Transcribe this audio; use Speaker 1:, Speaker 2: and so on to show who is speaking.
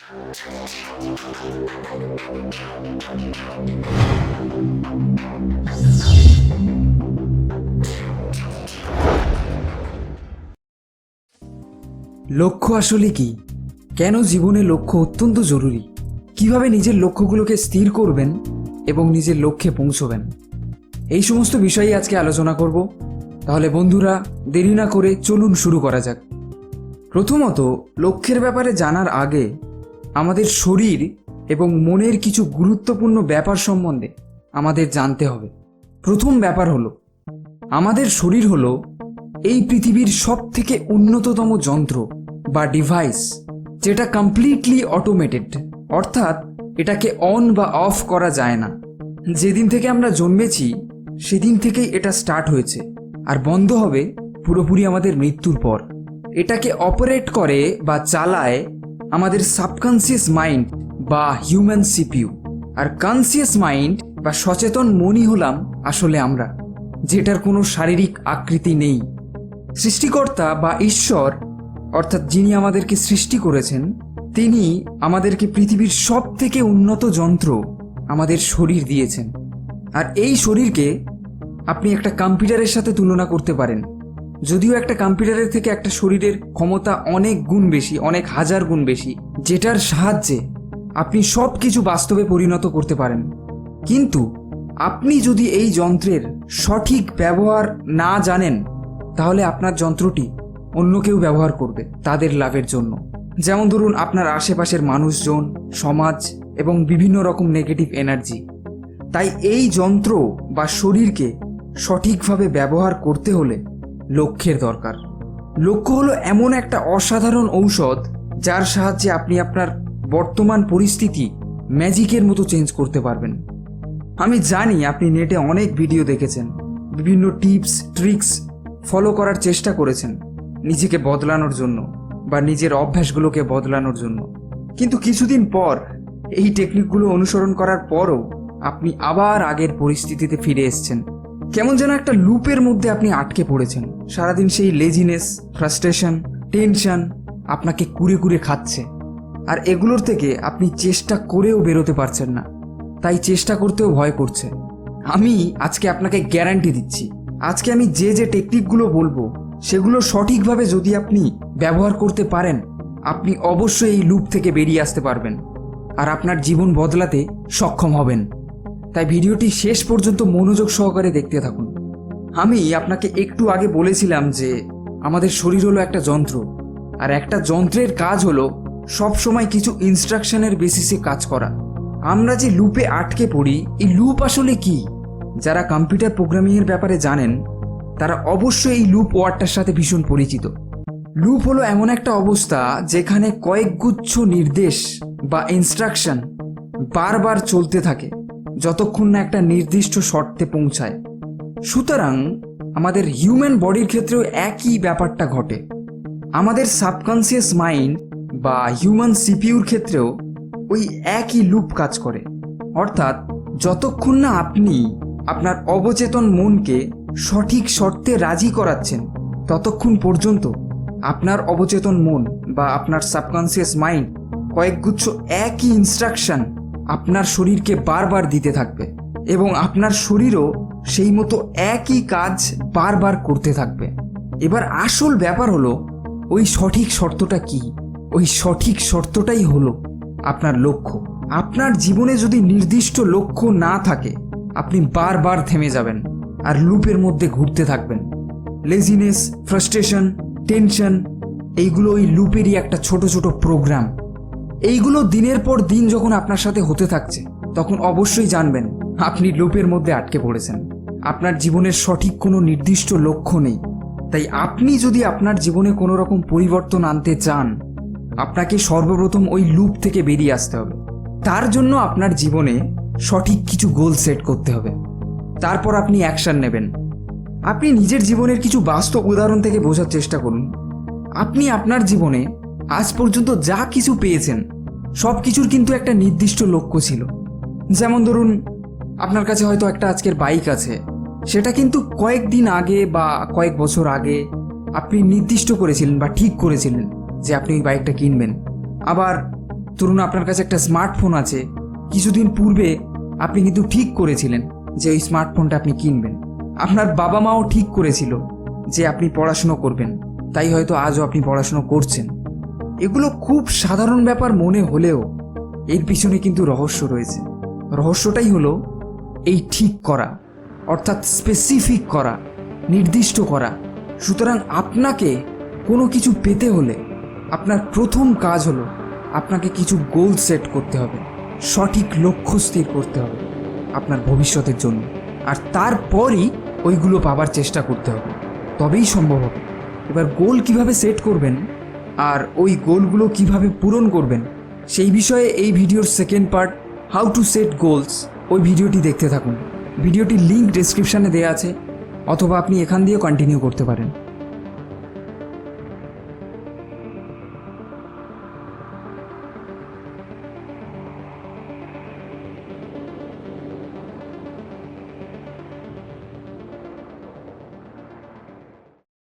Speaker 1: লক্ষ্য আসলে কি? কেন জীবনে লক্ষ্য অত্যন্ত জরুরি? কিভাবে নিজের লক্ষ্যগুলোকে স্থির করবেন এবং নিজের লক্ষ্যে পৌঁছবেন, এই সমস্ত বিষয়ে আজকে আলোচনা করব। তাহলে বন্ধুরা, দেরি না করে চলুন শুরু করা যাক। প্রথমত, লক্ষ্যের ব্যাপারে জানার আগে আমাদের শরীর এবং মনের কিছু গুরুত্বপূর্ণ ব্যাপার সম্বন্ধে আমাদের জানতে হবে। প্রথম ব্যাপার হলো, আমাদের শরীর হলো এই পৃথিবীর সবথেকে উন্নততম যন্ত্র বা ডিভাইস, যেটা কমপ্লিটলি অটোমেটেড, অর্থাৎ এটাকে অন বা অফ করা যায় না। যেদিন থেকে আমরা জন্মেছি সেদিন থেকেই এটা স্টার্ট হয়েছে, আর বন্ধ হবে পুরোপুরি আমাদের মৃত্যুর পর। এটাকে অপারেট করে বা চালায় আমাদের সাবকনসিয়াস মাইন্ড বা হিউম্যান সিপিইউ। আর কনসিয়াস মাইন্ড বা সচেতন মনই হলাম আসলে আমরা, যেটার কোনো শারীরিক আকৃতি নেই। সৃষ্টিকর্তা বা ঈশ্বর, অর্থাৎ যিনি আমাদেরকে সৃষ্টি করেছেন, তিনি আমাদেরকে পৃথিবীর সব থেকে উন্নত যন্ত্র আমাদের শরীর দিয়েছেন। আর এই শরীরকে আপনি একটা কম্পিউটারের সাথে তুলনা করতে পারেন। যদিও একটা কম্পিউটারের থেকে একটা শরীরের ক্ষমতা অনেক গুণ বেশি, অনেক হাজার গুণ বেশি, যেটার সাহায্যে আপনি সব কিছু বাস্তবে পরিণত করতে পারেন। কিন্তু আপনি যদি এই যন্ত্রের সঠিক ব্যবহার না জানেন, তাহলে আপনার যন্ত্রটি অন্য কেউ ব্যবহার করবে তাদের লাভের জন্য। যেমন ধরুন, আপনার আশেপাশের মানুষজন, সমাজ এবং বিভিন্ন রকম নেগেটিভ এনার্জি। তাই এই যন্ত্র বা শরীরকে সঠিকভাবে ব্যবহার করতে হলে লক্ষ্যের দরকার। লক্ষ্য হলো এমন একটা অসাধারণ ঔষধ, যার সাহায্যে আপনি আপনার বর্তমান পরিস্থিতি ম্যাজিকের মতো চেঞ্জ করতে পারবেন। আমি জানি আপনি নেটে অনেক ভিডিও দেখেছেন, বিভিন্ন টিপস ট্রিক্স ফলো করার চেষ্টা করেছেন নিজেকে বদলানোর জন্য বা নিজের অভ্যাসগুলোকে বদলানোর জন্য। কিন্তু কিছুদিন পর এই টেকনিকগুলো অনুসরণ করার পরও আপনি আবার আগের পরিস্থিতিতে ফিরে এসেছেন। কেমন যেন একটা লুপের মধ্যে আপনি আটকে পড়েছেন। সারাদিন সেই লেজিনেস, ফ্রাস্ট্রেশন, টেনশন আপনাকে কুরে কুরে খাচ্ছে, আর এগুলোর থেকে আপনি চেষ্টা করেও বেরোতে পারছেন না। তাই চেষ্টা করতেও ভয় করছে। আমি আজকে আপনাকে গ্যারান্টি দিচ্ছি, আজকে আমি যে যে টেকনিকগুলো বলবো, সেগুলো সঠিকভাবে যদি আপনি ব্যবহার করতে পারেন, আপনি অবশ্যই এই লুপ থেকে বেরিয়ে আসতে পারবেন আর আপনার জীবন বদলাতে সক্ষম হবেন। তাই ভিডিওটি শেষ পর্যন্ত মনোযোগ সহকারে দেখতে থাকুন। আমি আপনাকে একটু আগে বলেছিলাম যে আমাদের শরীর হলো একটা যন্ত্র, আর একটা যন্ত্রের কাজ হলো সবসময় কিছু ইনস্ট্রাকশনের বেসিসে কাজ করা। আমরা যে লুপে আটকে পড়ি, এই লুপ আসলে কি? যারা কম্পিউটার প্রোগ্রামিংয়ের ব্যাপারে জানেন, তারা অবশ্যই এই লুপ ওয়ার্ডটার সাথে ভীষণ পরিচিত। লুপ হলো এমন একটা অবস্থা যেখানে কয়েকগুচ্ছ নির্দেশ বা ইনস্ট্রাকশন বারবার চলতে থাকে, যতক্ষণ না একটা নির্দিষ্ট শর্তে পৌঁছায়। সুতরাং আমাদের হিউম্যান বডির ক্ষেত্রেও একই ব্যাপারটা ঘটে। আমাদের সাবকনসিয়াস মাইন্ড বা হিউম্যান সিপিইউর ক্ষেত্রেও ওই একই লুপ কাজ করে। অর্থাৎ যতক্ষণ না আপনি আপনার অবচেতন মনকে সঠিক শর্তে রাজি করাচ্ছেন, ততক্ষণ পর্যন্ত আপনার অবচেতন মন বা আপনার সাবকনসিয়াস মাইন্ড কয়েকগুচ্ছ একই ইনস্ট্রাকশন আপনার শরীরকে বারবার দিতে থাকবে, এবং আপনার শরীরও সেই মতো একই কাজ বারবার করতে থাকবে। এবার আসল ব্যাপার হলো, ওই সঠিক শর্তটা কি? ওই সঠিক শর্তটাই হলো আপনার লক্ষ্য। আপনার জীবনে যদি নির্দিষ্ট লক্ষ্য না থাকে, আপনি বারবার থেমে যাবেন আর লুপের মধ্যে ঘুরতে থাকবেন। লেজিনেস, ফ্রাস্ট্রেশন, টেনশন, এইগুলো ওই লুপেরই একটা ছোট ছোট প্রোগ্রাম। এইগুলো দিনের পর দিন যখন আপনার সাথে হতে থাকছে, তখন অবশ্যই জানবেন আপনি লুপের মধ্যে আটকে পড়েছেন। আপনার জীবনের সঠিক কোনো নির্দিষ্ট লক্ষ্য নেই। তাই আপনি যদি আপনার জীবনে কোনো রকম পরিবর্তন আনতে চান, আপনাকে সর্বপ্রথম ওই লুপ থেকে বেরিয়ে আসতে হবে। তার জন্য আপনার জীবনে সঠিক কিছু গোল সেট করতে হবে। তারপর আপনি অ্যাকশন নেবেন। আপনি নিজের জীবনের কিছু বাস্তব উদাহরণ থেকে বোঝার চেষ্টা করুন। আপনি আপনার জীবনে আজ পর্যন্ত যা কিছু পেয়েছেন, সব কিছুর কিন্তু একটা নির্দিষ্ট লক্ষ্য ছিল। যেমন ধরুন, আপনার কাছে হয়তো একটা আজকের বাইক আছে, সেটা কিন্তু কয়েকদিন আগে বা কয়েক বছর আগে আপনি নির্দিষ্ট করেছিলেন বা ঠিক করেছিলেন যে আপনি ওই বাইকটা কিনবেন। আবার ধরুন আপনার কাছে একটা স্মার্টফোন আছে, কিছুদিন পূর্বে আপনি কিন্তু ঠিক করেছিলেন যে ওই স্মার্টফোনটা আপনি কিনবেন। আপনার বাবা মাও ঠিক করেছিল যে আপনি পড়াশুনো করবেন, তাই হয়তো আজও আপনি পড়াশুনো করছেন। এগুলো খুব সাধারণ ব্যাপার মনে হলেও এর পিছনে কিন্তু রহস্য রয়েছে। রহস্যটাই হলো এই ঠিক করা, অর্থাৎ স্পেসিফিক করা, নির্দিষ্ট করা। সুতরাং আপনাকে কোনো কিছু পেতে হলে আপনার প্রথম কাজ হলো আপনাকে কিছু গোল সেট করতে হবে, সঠিক লক্ষ্য স্থির করতে হবে আপনার ভবিষ্যতের জন্য, আর তারপরই ওইগুলো পাবার চেষ্টা করতে হবে, তবেই সম্ভব হবে। এবার গোল কিভাবে সেট করবেন আর ওই গোলগুলো কিভাবে পূরণ করবেন সেই বিষয়ে এই ভিডিওর second part, how to set goals, ওই ভিডিওটি দেখতে থাকুন। ভিডিওটির লিঙ্ক ডেসক্রিপশানে দেওয়া আছে, অথবা আপনি এখান দিয়েও কন্টিনিউ করতে পারেন।